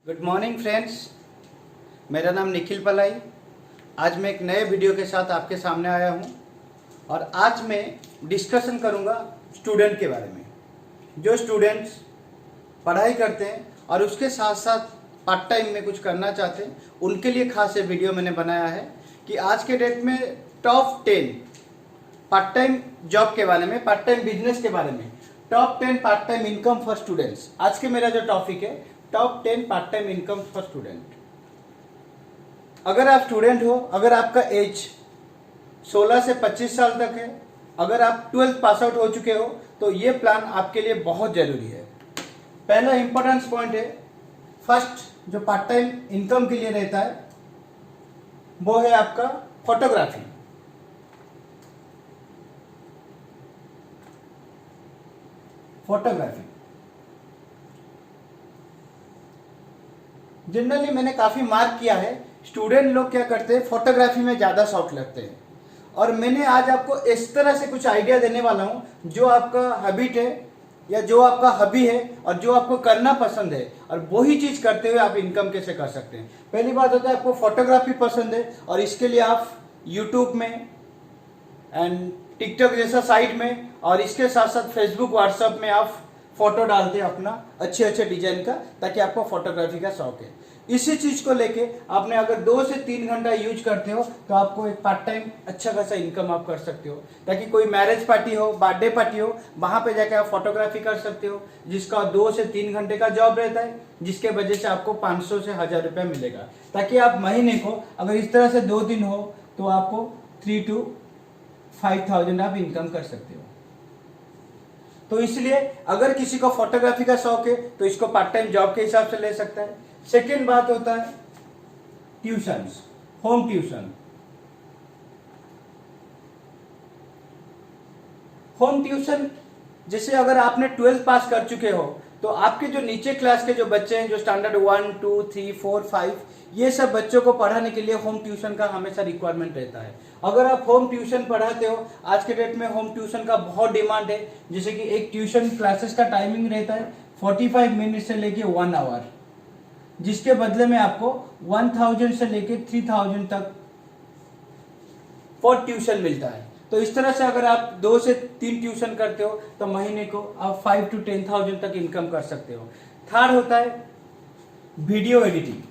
Good morning friends, मेरा नाम निखिल पलाई। आज मैं एक नए वीडियो के साथ आपके सामने आया हूं और आज मैं डिस्कशन करूंगा स्टूडेंट के बारे में। जो स्टूडेंट्स पढ़ाई करते हैं और उसके साथ साथ पार्ट टाइम में कुछ करना चाहते हैं, उनके लिए खास ये वीडियो मैंने बनाया है कि आज के डेट में टॉप 10 पार्ट टाइम जॉब के बारे में, पार्ट टाइम बिजनेस के बारे में, top 10 part time income for students. आज के मेरा जो टॉपिक है, top 10 part time income for student. अगर आप स्टूडेंट हो, अगर आपका एज 16 से 25 साल तक है, अगर आप 12th पास आउट हो चुके हो, तो ये प्लान आपके लिए बहुत जरूरी है। पहला इंपॉर्टेंस पॉइंट है, फर्स्ट जो पार्ट टाइम इनकम के लिए रहता है वो है आपका फोटोग्राफी। फोटोग्राफी जनरली मैंने काफी मार्क किया है, स्टूडेंट लोग क्या करते हैं, फोटोग्राफी में ज्यादा शौक लगते हैं। और मैंने आज आपको इस तरह से कुछ आइडिया देने वाला हूं जो आपका हैबिट है या जो आपका हॉबी है और जो आपको करना पसंद है, और वही चीज करते हुए आप इनकम कैसे कर सकते हैं। पहली बात होता है, आपको फोटोग्राफी पसंद है और इसके लिए आप यूट्यूब में एंड टिकटॉक जैसा साइट में और इसके साथ साथ फेसबुक व्हाट्सएप में आप फोटो डालते हैं अपना अच्छे अच्छे डिजाइन का, ताकि आपको फोटोग्राफी का शौक है। इसी चीज को लेके आपने अगर 2 से 3 घंटा यूज करते हो तो आपको एक पार्ट टाइम अच्छा खासा इनकम आप कर सकते हो, ताकि कोई मैरिज पार्टी हो, बर्थडे पार्टी हो, वहां पे जाके आप फोटोग्राफी कर सकते हो, जिसका 2 से 3 घंटे का जॉब रहता है, जिसके वजह से आपको 500 से 1000 रुपया मिलेगा, ताकि आप महीने को अगर इस तरह से 2 दिन हो तो आपको 3 to 5000 आप इनकम कर सकते हो। तो इसलिए अगर किसी को फोटोग्राफी का शौक है तो इसको पार्ट टाइम जॉब के हिसाब से ले सकता है। सेकेंड बात होता है tuition, home tuition. Home tuition जैसे अगर आपने 12th पास कर चुके हो तो आपके जो नीचे क्लास के जो बच्चे हैं, जो स्टैंडर्ड 1, 2, 3, 4, 5, ये सब बच्चों को पढ़ाने के लिए होम ट्यूशन का हमेशा रिक्वायरमेंट रहता है। अगर आप होम ट्यूशन पढ़ाते हो, आज के डेट में होम ट्यूशन का बहुत डिमांड है। जैसे कि एक ट्यूशन क्लासेस का टाइमिंग रहता है 45 मिनट से लेके 1 आवर, जिसके बदले में आपको 1000 से लेके 3000 तक फॉर ट्यूशन मिलता है। तो इस तरह से अगर आप 2 से 3 ट्यूशन करते हो तो महीने को आप 5 to 10,000 तक इनकम कर सकते हो। थर्ड होता है वीडियो एडिटिंग।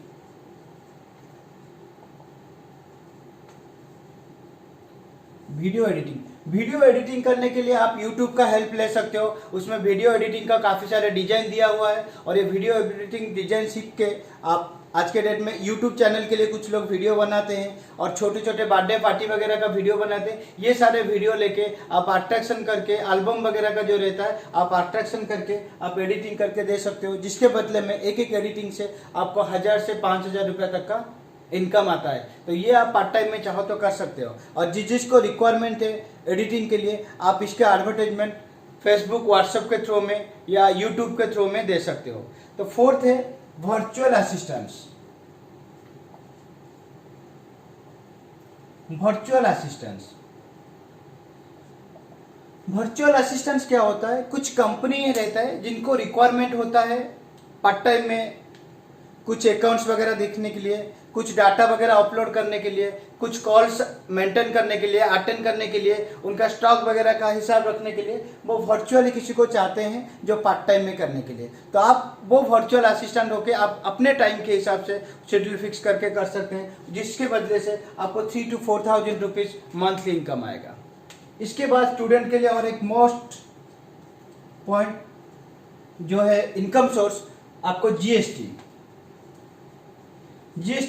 वीडियो एडिटिंग करने के लिए आप YouTube का हेल्प ले सकते हो। उसमें वीडियो एडिटिंग का काफी सारे डिजाइन दिया हुआ है और ये वीडियो एडिटिंग डिजाइन सीख के आप आज के डेट में YouTube चैनल के लिए कुछ लोग वीडियो बनाते हैं और छोटे छोटे बर्थडे पार्टी वगैरह का वीडियो बनाते हैं। ये सारे वीडियो लेके आप अट्रैक्शन करके, एल्बम वगैरह का जो रहता है आप अट्रैक्शन करके आप एडिटिंग करके दे सकते हो, जिसके बदले में एक एक एडिटिंग से आपको 1000 से 5000 रुपये तक का इनकम आता है। तो ये आप पार्ट टाइम में चाहो तो कर सकते हो। और जिसको रिक्वायरमेंट है एडिटिंग के लिए, आप इसके एडवर्टाइजमेंट फेसबुक व्हाट्सएप के थ्रू में या यूट्यूब के थ्रू में दे सकते हो। तो फोर्थ है वर्चुअल असिस्टेंस। वर्चुअल असिस्टेंस क्या होता है? कुछ कंपनी रहता है जिनको रिक्वायरमेंट होता है पार्ट टाइम में कुछ अकाउंट्स वगैरह देखने के लिए, कुछ डाटा वगैरह अपलोड करने के लिए, कुछ कॉल्स मेंटेन करने के लिए, अटेंड करने के लिए, उनका स्टॉक वगैरह का हिसाब रखने के लिए वो वर्चुअली किसी को चाहते हैं जो पार्ट टाइम में करने के लिए। तो आप वो वर्चुअल असिस्टेंट होके आप अपने टाइम के हिसाब से शेड्यूल फिक्स करके कर सकते हैं, जिसके बदले से आपको 3 to 4000 रुपीज मंथली इनकम आएगा। इसके बाद स्टूडेंट के लिए और एक मोस्ट पॉइंट जो है इनकम सोर्स, आपको GST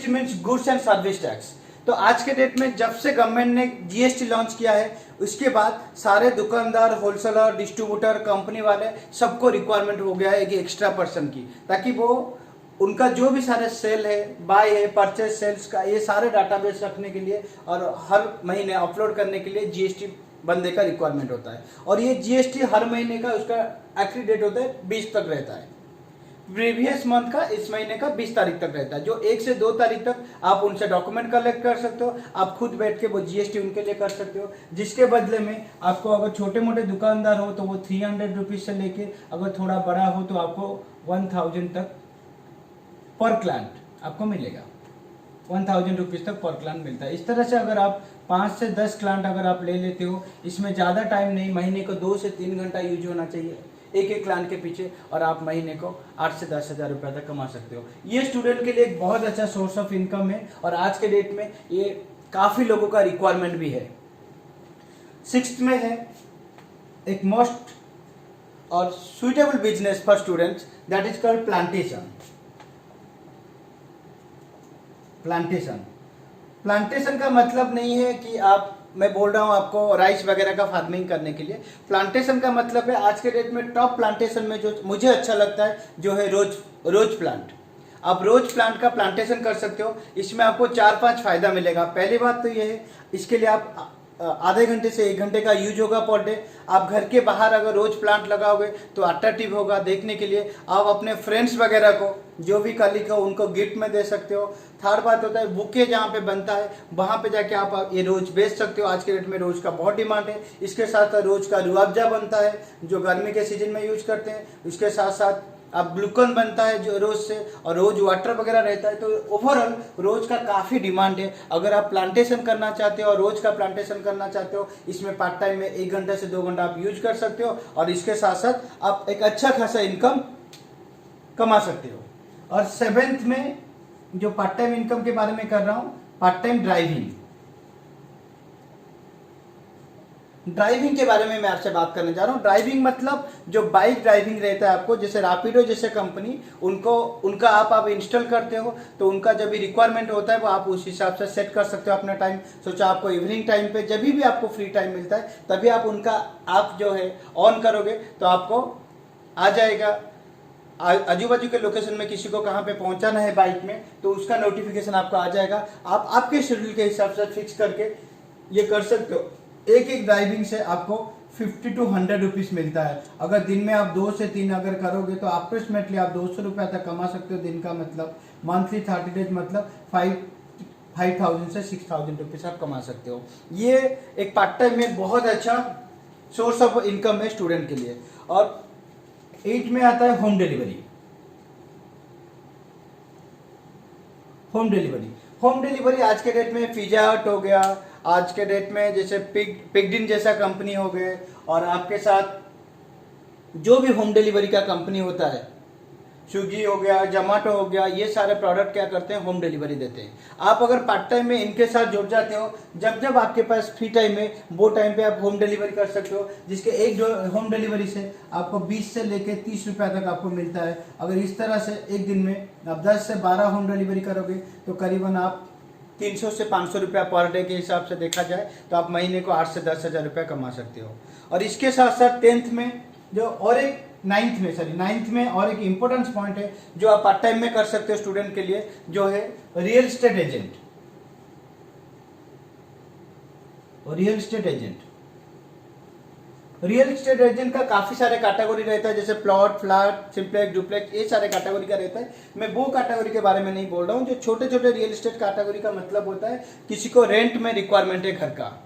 means goods and service tax. तो आज के डेट में जब से गवर्नमेंट ने जीएसटी लॉन्च किया है, उसके बाद सारे दुकानदार, होलसेलर, डिस्ट्रीब्यूटर, कंपनी वाले सबको रिक्वायरमेंट हो गया है एक एक्स्ट्रा पर्सन की, ताकि वो उनका जो भी सारे सेल है, बाय है, परचेज सेल्स का, ये सारे डाटाबेस रखने के लिए और हर महीने अपलोड करने के लिए जीएसटी बंदे का रिक्वायरमेंट होता है। और ये जीएसटी हर महीने का उसका आखिरी डेट होता है 20 तक रहता है। प्रीवियस मंथ का इस महीने का 20 तारीख तक रहता है, जो 1 से 2 तारीख तक आप उनसे डॉक्यूमेंट कलेक्ट कर सकते हो। आप खुद बैठ के वो जीएसटी उनके लिए कर सकते हो, जिसके बदले में आपको अगर छोटे मोटे दुकानदार हो तो वो 300 रुपीज से लेके अगर थोड़ा बड़ा हो तो आपको 1000 तक पर क्लाइंट आपको मिलेगा, 1000 रुपीज़ तक पर क्लाइंट मिलता है। इस तरह से अगर आप 5 से 10 क्लाइंट अगर आप ले लेते हो, इसमें ज़्यादा टाइम नहीं, महीने को 2 से 3 घंटा यूज होना चाहिए एक एक क्लाइंट के पीछे, और आप महीने को 8 से 10 हज़ार रुपये तक कमा सकते हो। ये स्टूडेंट के लिए एक बहुत अच्छा सोर्स ऑफ इनकम है, और आज के डेट में ये काफ़ी लोगों का रिक्वायरमेंट भी है। 6th में है एक मोस्ट और suitable business for students, that is called plantation. Plantation का मतलब नहीं है कि आप, मैं बोल रहा हूं आपको राइस वगैरह का फार्मिंग करने के लिए। प्लांटेशन का मतलब है आज के डेट में टॉप प्लांटेशन में जो मुझे अच्छा लगता है जो है रोज प्लांट। आप रोज प्लांट का प्लांटेशन कर सकते हो। इसमें आपको 4-5 फायदा मिलेगा। पहली बात तो ये है, इसके लिए आप आधे घंटे से 1 घंटे का यूज होगा पर डे। आप घर के बाहर अगर रोज प्लांट लगाओगे तो अट्रैक्टिव होगा देखने के लिए। आप अपने फ्रेंड्स वगैरह को, जो भी कलीग हो, उनको गिफ्ट में दे सकते हो। थर्ड बात होता है बुके जहाँ पे बनता है वहाँ पे जाके आप ये रोज बेच सकते हो। आज के डेट में रोज का बहुत डिमांड है। इसके साथ साथ रोज का रूअफ़ज़ा बनता है जो गर्मी के सीजन में यूज करते हैं। इसके साथ साथ अब ग्लूकन बनता है जो रोज से, और रोज वाटर वगैरह रहता है। तो ओवरऑल रोज का काफ़ी डिमांड है। अगर आप प्लांटेशन करना चाहते हो और रोज का प्लांटेशन करना चाहते हो, इसमें पार्ट टाइम में 1 घंटे से 2 घंटा आप यूज कर सकते हो, और इसके साथ साथ आप एक अच्छा खासा इनकम कमा सकते हो। और 7th में जो पार्ट टाइम इनकम के बारे में कर रहा हूँ, पार्ट टाइम ड्राइविंग के बारे में मैं आपसे बात करने जा रहा हूँ। ड्राइविंग मतलब जो बाइक ड्राइविंग रहता है आपको, जैसे रैपिडो जैसे कंपनी, उनका आप इंस्टॉल करते हो, तो उनका जब भी रिक्वायरमेंट होता है वो आप उस हिसाब से सेट कर सकते हो अपना टाइम। सोचा आपको इवनिंग टाइम पे जब भी आपको फ्री टाइम मिलता है तभी आप उनका आप जो है ऑन करोगे तो आपको आ जाएगा आजू बाजू के लोकेशन में। किसी को कहाँ पे पहुँचाना है बाइक में तो उसका नोटिफिकेशन आपको आ जाएगा। आप आपके शेड्यूल के हिसाब से फिक्स करके ये कर सकते हो। एक ड्राइविंग से आपको 50 to 100 रुपीज़ मिलता है। अगर दिन में आप 2 से 3 अगर करोगे तो अप्रोक्सीमेटली आप 200 रुपये तक कमा सकते हो दिन का। मतलब मंथली 30 डेज मतलब 5,000 से 6,000 रुपीज़ आप कमा सकते हो। ये एक पार्ट टाइम में बहुत अच्छा सोर्स ऑफ इनकम है स्टूडेंट के लिए। और 8 में आता है होम डिलीवरी। होम डिलीवरी आज के डेट में पिज़्ज़ा हट हो गया, आज के डेट में जैसे पिगडिन जैसा कंपनी हो गए, और आपके साथ जो भी होम डिलीवरी का कंपनी होता है, स्विगी हो गया, जोमेटो हो गया, ये सारे प्रोडक्ट क्या करते हैं, होम डिलीवरी देते हैं। आप अगर पार्ट टाइम में इनके साथ जुड़ जाते हो, जब जब आपके पास फ्री टाइम है वो टाइम पे आप होम डिलीवरी कर सकते हो, जिसके एक होम डिलीवरी से आपको 20 से लेके 30 रुपये तक आपको मिलता है। अगर इस तरह से एक दिन में आप 10 से 12 होम डिलीवरी करोगे तो करीबन आप 300 से 500 रुपया पर डे के हिसाब से देखा जाए तो आप महीने को 8 से 10 हज़ार रुपया कमा सकते हो। और इसके साथ साथ 10th में जो और एक 9th में और एक इम्पोर्टेंट पॉइंट है जो आप पार्ट टाइम में कर सकते हो स्टूडेंट के लिए, जो है real estate agent. Real estate agent का काफी सारे कैटेगरी रहता है, जैसे प्लॉट, फ्लैट, सिंप्लेक्स, डुप्लेक्स, ये सारे कैटेगरी का रहता है। मैं वो कैटेगरी के बारे में नहीं बोल रहा हूँ। जो छोटे छोटे रियल एस्टेट कैटेगरी का मतलब होता है किसी को रेंट में रिक्वायरमेंट है घर का,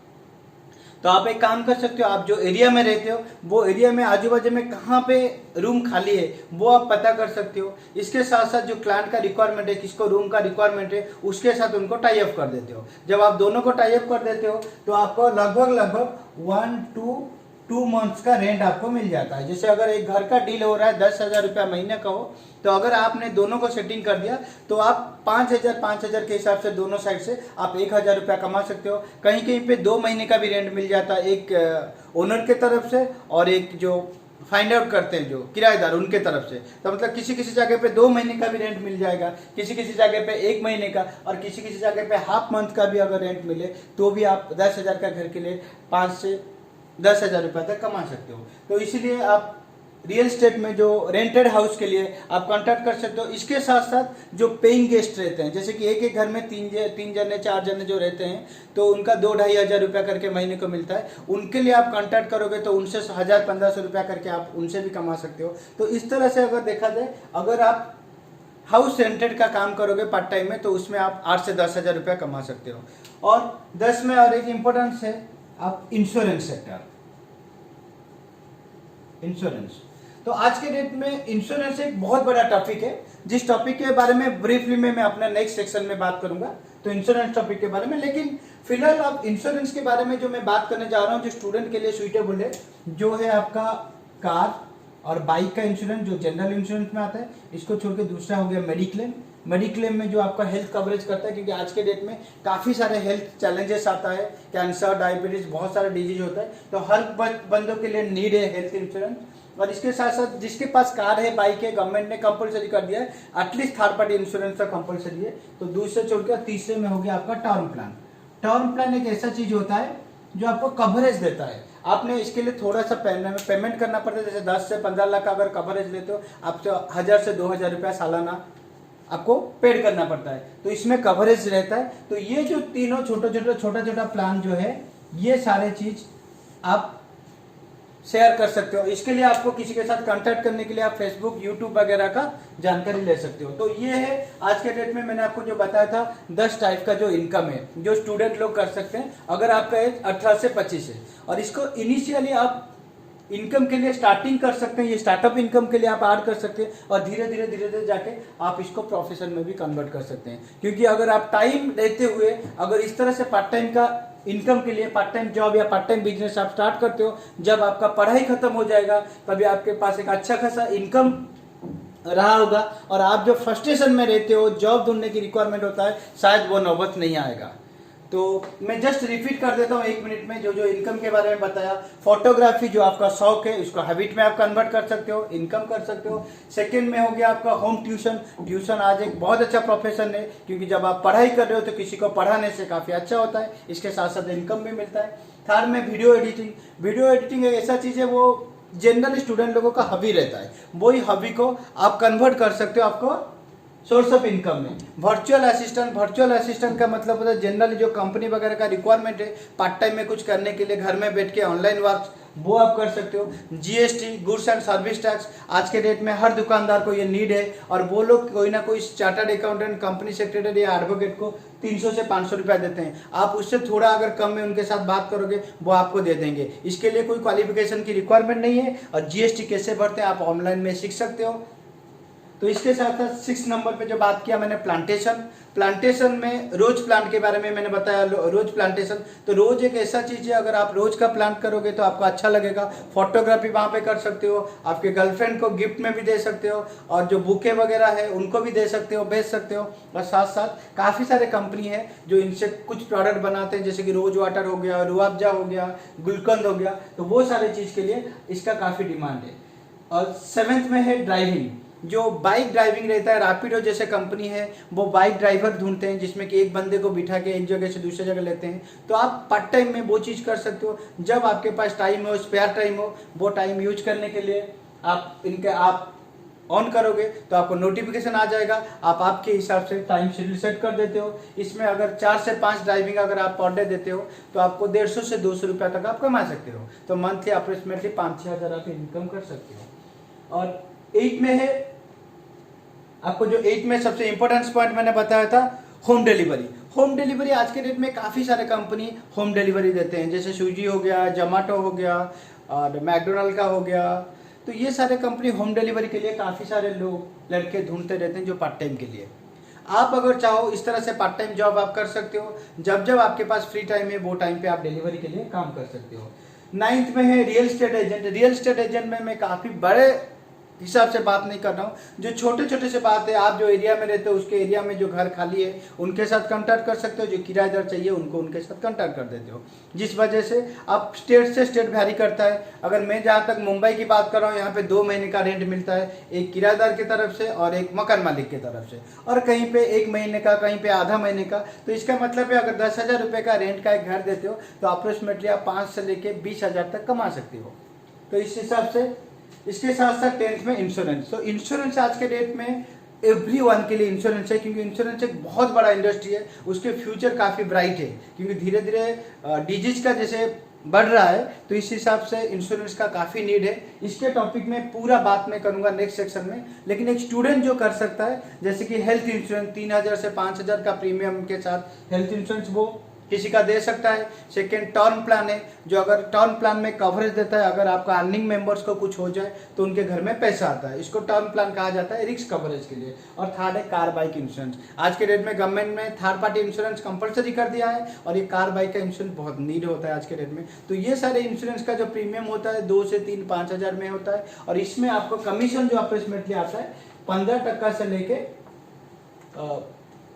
तो आप एक काम कर सकते हो, आप जो एरिया में रहते हो वो एरिया में आजू बाजू में कहाँ पे रूम खाली है वो आप पता कर सकते हो। इसके साथ साथ जो क्लाइंट का रिक्वायरमेंट है, किसको रूम का रिक्वायरमेंट है, उसके साथ उनको टाई अप कर देते हो। जब आप दोनों को टाई अप कर देते हो तो आपको लगभग 1 to 2 मंथ्स का रेंट आपको मिल जाता है। जैसे अगर एक घर का डील हो रहा है 10,000 रुपया महीने का हो, तो अगर आपने दोनों को सेटिंग कर दिया तो आप 5,000 के हिसाब से दोनों साइड से आप 1,000 रुपया कमा सकते हो। कहीं कहीं पे 2 महीने का भी रेंट मिल जाता है, एक ओनर के तरफ से और एक जो फाइंड आउट करते हैं जो किराएदार उनके तरफ से। तो मतलब किसी किसी जगह पे 2 महीने का भी रेंट मिल जाएगा, किसी किसी जगह पे 1 महीने का, और किसी किसी जगह पे हाफ मंथ का भी अगर रेंट मिले तो भी आप 10,000 का घर के लिए 5 से 10,000 रुपये तक कमा सकते हो। तो इसीलिए आप रियल एस्टेट में जो रेंटेड हाउस के लिए आप कॉन्टैक्ट कर सकते हो। इसके साथ साथ जो पेइंग गेस्ट रहते हैं, जैसे कि एक एक घर में 3 जने 4 जने जो रहते हैं, तो उनका 2-2.5 हज़ार रुपया करके महीने को मिलता है। उनके लिए आप कॉन्टैक्ट करोगे तो उनसे 1,000-1,500 रुपया करके आप उनसे भी कमा सकते हो। तो इस तरह से अगर देखा जाए, अगर आप हाउस रेंटेड का काम करोगे पार्ट टाइम में तो उसमें आप 8 से 10 हज़ार रुपया कमा सकते हो। और 10 में और एक इम्पोर्टेंस है आप इंश्योरेंस सेक्टर। इंश्योरेंस, तो तो आज के डेट में इंश्योरेंस एक बहुत बड़ा टॉपिक है, जिस टॉपिक के बारे में ब्रीफली मैं अपना नेक्स्ट सेक्शन में बात करूंगा, तो इंश्योरेंस टॉपिक के बारे में। लेकिन फिलहाल अब इंश्योरेंस के बारे में जो मैं बात करने जा रहा हूं, जो स्टूडेंट के लिए सुइटेबल है, जो है आपका कार और बाइक का इंश्योरेंस, जो जनरल इंश्योरेंस में आता है। इसको छोड़ के दूसरा हो गया मेडिक्लेम। मेडिक्लेम में जो आपका हेल्थ कवरेज करता है, क्योंकि आज के डेट में काफ़ी सारे हेल्थ चैलेंजेस आता है, कैंसर, डायबिटीज, बहुत सारे डिजीज होता है, तो हर बंदों के लिए नीड है हेल्थ इंश्योरेंस। और इसके साथ साथ जिसके पास कार है, बाइक है, गवर्नमेंट ने कंपलसरी कर दिया है, एटलीस्ट थर्ड पार्टी इंश्योरेंस का कंपलसरी है। तो दूसरे छोड़कर तीसरे में हो गया आपका टर्म प्लान। टर्म प्लान एक ऐसा चीज होता है जो आपको कवरेज देता है। आपने इसके लिए थोड़ा सा पेमेंट करना पड़ता है, जैसे 10 से 15 लाख अगर कवरेज लेते हो आप, तो 1000 से 2000 रुपया सालाना आपको पेड करना पड़ता है, तो इसमें कवरेज रहता है। तो ये जो तीनों छोटा छोटा प्लान जो है, ये सारे चीज आप शेयर कर सकते हो। इसके लिए आपको किसी के साथ कांटेक्ट करने के लिए आप फेसबुक, यूट्यूब वगैरह का जानकारी ले सकते हो। तो ये है आज के डेट में मैंने आपको जो बताया था 10 टाइप का जो इनकम है, जो स्टूडेंट लोग कर सकते हैं अगर आपका एज 18 से 25 है। और इसको इनिशियली आप इनकम के लिए स्टार्टिंग कर सकते हैं, ये स्टार्टअप इनकम के लिए आप ऐड कर सकते हैं, और धीरे धीरे जाके आप इसको प्रोफेशन में भी कन्वर्ट कर सकते हैं। क्योंकि अगर आप टाइम देते हुए अगर इस तरह से पार्ट टाइम का इनकम के लिए पार्ट टाइम जॉब या पार्ट टाइम बिजनेस आप स्टार्ट करते हो, जब आपका पढ़ाई खत्म हो जाएगा तभी आपके पास एक अच्छा खासा इनकम रहा होगा, और आप जो फ्रस्ट्रेशन में रहते हो, जॉब ढूंढने की रिक्वायरमेंट होता है, शायद वो नौबत नहीं आएगा। तो मैं जस्ट रिपीट कर देता हूँ 1 मिनट में, जो इनकम के बारे में बताया। फोटोग्राफी जो आपका शौक है, उसको हैबिट में आप कन्वर्ट कर सकते हो, इनकम कर सकते हो। सेकंड में हो गया आपका होम ट्यूशन। ट्यूशन आज एक बहुत अच्छा प्रोफेशन है, क्योंकि जब आप पढ़ाई कर रहे हो तो किसी को पढ़ाने से काफ़ी अच्छा होता है, इसके साथ साथ इनकम भी मिलता है। थर्ड में वीडियो एडिटिंग। वीडियो एडिटिंग एक ऐसा चीज़ है, वो जनरल स्टूडेंट लोगों का हॉबी रहता है, वही हॉबी को आप कन्वर्ट कर सकते हो आपको सोर्स ऑफ इनकम में। वर्चुअल असिस्टेंट का मतलब होता है जनरली जो कंपनी वगैरह का रिक्वायरमेंट है पार्ट टाइम में कुछ करने के लिए, घर में बैठ के ऑनलाइन वर्क, वो आप कर सकते हो। GST, goods and service tax, आज के डेट में हर दुकानदार को ये नीड है, और वो लोग कोई ना कोई चार्टर्ड अकाउंटेंट, कंपनी सेक्रेटरी या एडवोकेट को 300 से 500 रुपया देते हैं। आप उससे थोड़ा अगर कम में उनके साथ बात करोगे, वो आपको दे देंगे। इसके लिए कोई क्वालिफिकेशन की रिक्वायरमेंट नहीं है, और जीएसटी कैसे भरते हैं आप ऑनलाइन में सीख सकते हो। तो इसके साथ साथ 6 नंबर पे जो बात किया मैंने, प्लांटेशन में रोज प्लांट के बारे में मैंने बताया। रोज प्लांटेशन, तो रोज एक ऐसा चीज है, अगर आप रोज का प्लांट करोगे तो आपको अच्छा लगेगा। फोटोग्राफी वहां पे कर सकते हो, आपके गर्लफ्रेंड को गिफ्ट में भी दे सकते हो, और जो बुके वगैरह है उनको भी दे सकते हो, बेच सकते हो। और साथ साथ काफी सारे कंपनी है जो इनसे कुछ प्रोडक्ट बनाते हैं, जैसे कि रोज वाटर हो गया, रूअफ़ज़ा हो गया, गुलकंद हो गया, तो वो सारे चीज के लिए इसका काफी डिमांड है। और 7th में है ड्राइविंग। जो बाइक ड्राइविंग रहता है, रैपिडो जैसे कंपनी है, वो बाइक ड्राइवर ढूंढते हैं, जिसमें कि एक बंदे को बिठा के एक जगह से दूसरी जगह लेते हैं। तो आप पार्ट टाइम में वो चीज़ कर सकते हो, जब आपके पास टाइम हो, स्पेयर टाइम हो, वो टाइम यूज करने के लिए आप ऑन करोगे तो आपको नोटिफिकेशन आ जाएगा, आप आपके हिसाब से टाइम शेड्यूल सेट कर देते हो। इसमें अगर 4 से 5 ड्राइविंग अगर आप पर डे देते हो तो आपको 150 से 200 रुपया तक आप कमा सकते हो। तो मंथली अप्रोक्सीमेटली 5-6 हज़ार आप इनकम कर सकते हो। और 8 में है आपको, जो 8 में सबसे इंपॉर्टेंट पॉइंट मैंने बताया था, होम डिलीवरी। होम डिलीवरी आज के डेट में काफ़ी सारे कंपनी होम डिलीवरी देते हैं, जैसे स्विगी हो गया, जोमेटो हो गया, और मैकडोनल्ड का हो गया। तो ये सारे कंपनी होम डिलीवरी के लिए काफ़ी सारे लोग, लड़के ढूंढते रहते हैं जो पार्ट टाइम के लिए। आप अगर चाहो इस तरह से पार्ट टाइम जॉब आप कर सकते हो, जब आपके पास फ्री टाइम है वो टाइम पे आप डिलीवरी के लिए काम कर सकते हो। 9th में है real estate agent. Real estate agent में मैं काफ़ी बड़े हिसाब से बात नहीं कर रहा हूँ, जो छोटे छोटे से बात है, आप जो एरिया में रहते हो उसके एरिया में जो घर खाली है उनके साथ कांटेक्ट कर सकते हो, जो किराएदार चाहिए उनको उनके साथ कांटेक्ट कर देते हो, जिस वजह से आप स्टेट से स्टेट वैरी करता है। अगर मैं जहाँ तक मुंबई की बात कर रहा हूँ, यहाँ पे 2 महीने का रेंट मिलता है, एक किराएदार की तरफ से और एक मकान मालिक की तरफ से, और कहीं पे 1 महीने का, कहीं पे आधा महीने का। तो इसका मतलब है अगर 10,000 रुपये का रेंट का एक घर देते हो तो अप्रोक्सीमेटली आप 5 से लेके 20,000 तक कमा सकते हो। तो इस हिसाब से इसके साथ साथ 10th में इंश्योरेंस। तो इंश्योरेंस आज के डेट में एवरीवन के लिए इंश्योरेंस है, क्योंकि इंश्योरेंस एक बहुत बड़ा इंडस्ट्री है, उसके फ्यूचर काफ़ी ब्राइट है, क्योंकि धीरे धीरे डिजीज का जैसे बढ़ रहा है, तो इस हिसाब से इंश्योरेंस का काफ़ी नीड है। इसके टॉपिक में पूरा बात मैं करूंगा नेक्स्ट सेक्शन में। लेकिन एक स्टूडेंट जो कर सकता है, जैसे कि हेल्थ इंश्योरेंस 3,000 से 5,000 का प्रीमियम के साथ हेल्थ इंश्योरेंस, वो किसी का दे सकता है। सेकेंड टर्म प्लान है, जो अगर टर्म प्लान में कवरेज देता है, अगर आपका अर्निंग मेंबर्स को कुछ हो जाए तो उनके घर में पैसा आता है, इसको टर्म प्लान कहा जाता है रिस्क कवरेज के लिए। और थर्ड है कार बाइक इंश्योरेंस। आज के डेट में गवर्नमेंट ने थर्ड पार्टी इंश्योरेंस कंपलसरी कर दिया है और ये कार बाइक का इंश्योरेंस बहुत नीड होता है आज के डेट में। तो ये सारे इंश्योरेंस का जो प्रीमियम होता है 2 से 3 5 हज़ार में होता है और इसमें आपको कमीशन जो अप्रोक्सीमेटली आता है 15% से लेके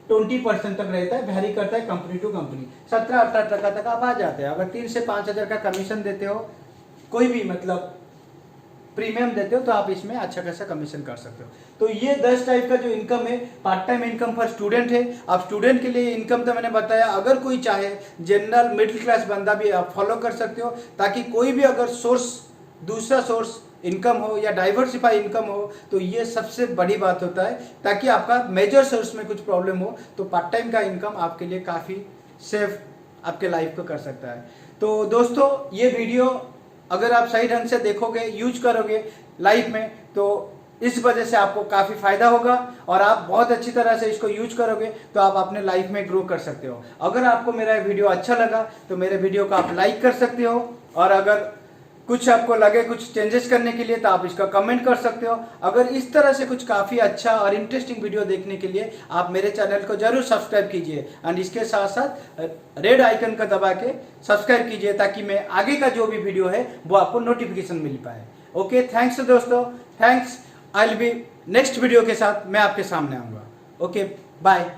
20% तक रहता है, वैरी करता है कंपनी टू कंपनी। 17-18% तक आप आ जाते हैं। अगर 3 से 5 हज़ार का कमीशन देते हो, कोई भी मतलब प्रीमियम देते हो, तो आप इसमें अच्छा खासा कमीशन कर सकते हो। तो ये 10 टाइप का जो इनकम है, part time income for student है। आप स्टूडेंट के लिए इनकम तो मैंने बताया, अगर कोई चाहे जनरल मिडिल क्लास बंदा भी आप फॉलो कर सकते हो, ताकि कोई भी अगर सोर्स दूसरा सोर्स इनकम हो या डाइवर्सिफाई इनकम हो तो ये सबसे बड़ी बात होता है, ताकि आपका मेजर सोर्स में कुछ प्रॉब्लम हो तो पार्ट टाइम का इनकम आपके लिए काफ़ी सेफ आपके लाइफ को कर सकता है। तो दोस्तों, ये वीडियो अगर आप सही ढंग से देखोगे, यूज करोगे लाइफ में, तो इस वजह से आपको काफ़ी फायदा होगा और आप बहुत अच्छी तरह से इसको यूज करोगे तो आप अपने लाइफ में ग्रो कर सकते हो। अगर आपको मेरा वीडियो अच्छा लगा तो मेरे वीडियो को आप लाइक कर सकते हो, और अगर कुछ आपको लगे कुछ चेंजेस करने के लिए तो आप इसका कमेंट कर सकते हो। अगर इस तरह से कुछ काफ़ी अच्छा और इंटरेस्टिंग वीडियो देखने के लिए आप मेरे चैनल को जरूर सब्सक्राइब कीजिए एंड इसके साथ साथ रेड आइकन का दबा के सब्सक्राइब कीजिए, ताकि मैं आगे का जो भी वीडियो है वो आपको नोटिफिकेशन मिल पाए। ओके, थैंक्स दोस्तों, thanks. I will be next video के साथ मैं आपके सामने आऊँगा। Okay, bye.